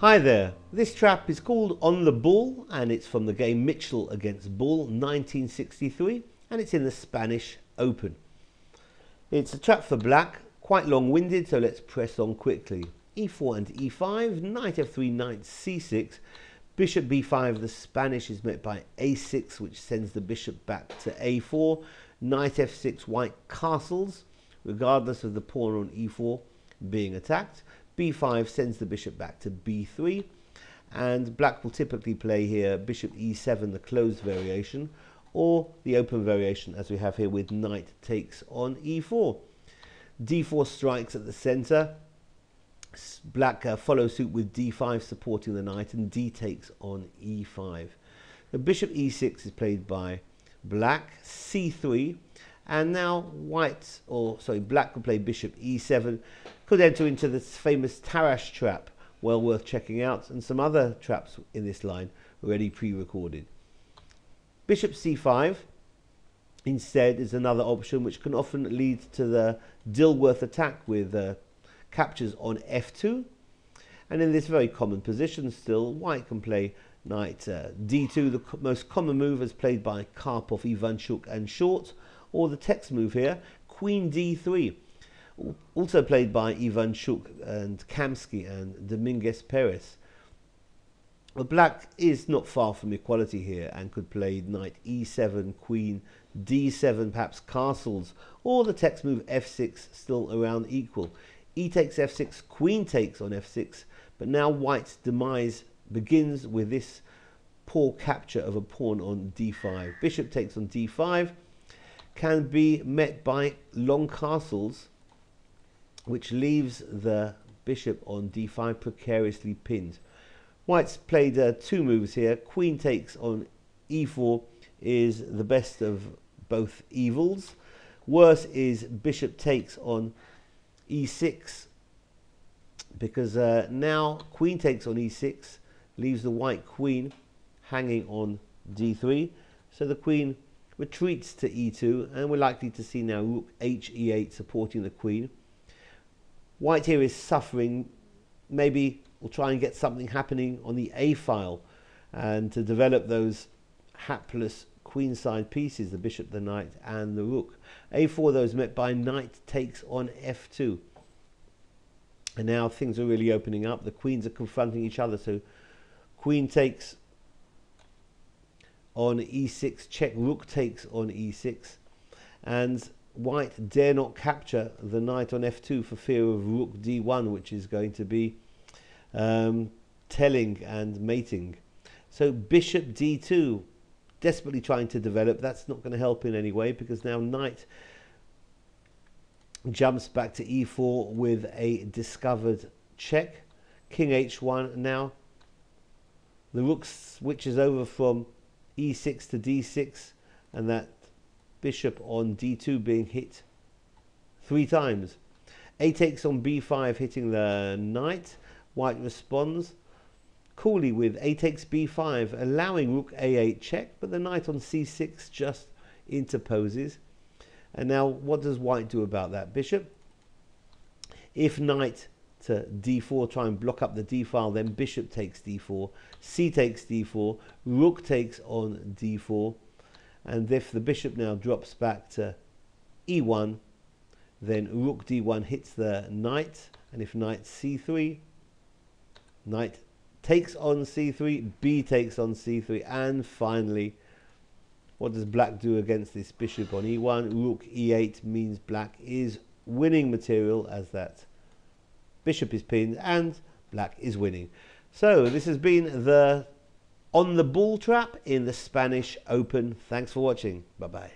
Hi there, this trap is called On the Bull and it's from the game Mitchell against Bull 1963 and it's in the Spanish Open. It's a trap for black, quite long-winded, so let's press on quickly. e4 and e5, knight f3, knight c6, bishop b5, the Spanish is met by a6 which sends the bishop back to a4, knight f6, white castles regardless of the pawn on e4 being attacked. b5 sends the bishop back to b3, and black will typically play here bishop e7, the closed variation, or the open variation as we have here with knight takes on e4. d4 strikes at the center. Black follows suit with d5 supporting the knight, and d takes on e5. The bishop e6 is played by black, c3, and now black will play bishop e7, could enter into this famous Tarrasch trap, well worth checking out, and some other traps in this line already pre-recorded. Bishop c5 instead is another option which can often lead to the Dilworth attack with captures on f2, and in this very common position still, white can play knight d2, the most common move as played by Karpov, Ivanchuk and Short, or the text move here, queen d3, also played by Ivanchuk and Kamsky and Dominguez Perez. But black is not far from equality here and could play knight e7, queen d7, perhaps castles, or the text move f6, still around equal. E takes f6, queen takes on f6, but now white's demise begins with this poor capture of a pawn on d5. Bishop takes on d5 can be met by long castles, which leaves the bishop on d5 precariously pinned. White's played two moves here. Queen takes on e4 is the best of both evils. Worse is bishop takes on e6, because now queen takes on e6 leaves the white queen hanging on d3, so the queen retreats to e2, and we're likely to see now rook h e8 supporting the queen. White here is suffering. Maybe we'll try and get something happening on the a file and to develop those hapless queenside pieces, the bishop, the knight and the rook. a4 though is met by knight takes on f2, and now things are really opening up. The queens are confronting each other, so queen takes on e6, check, rook takes on e6, and white dare not capture the knight on f2 for fear of rook d1, which is going to be telling and mating. So bishop d2, desperately trying to develop. That's not going to help in any way, because now knight jumps back to e4 with a discovered check. King h1, now the rook switches over from e6 to d6, and that bishop on d2 being hit 3 times. A takes on b5, hitting the knight. White responds coolly with a takes b5, allowing rook a8 check, but the knight on c6 just interposes. And now what does white do about that bishop? If knight to d4, try and block up the d file, then bishop takes d4, c takes d4, rook takes on d4, and if the bishop now drops back to e1, then rook d1 hits the knight, and if knight c3, knight takes on c3, b takes on c3, and finally, what does black do against this bishop on e1? Rook e8 means black is winning material, as that bishop is pinned and black is winning. So this has been the On the Bull trap in the Spanish Open. Thanks for watching. Bye bye.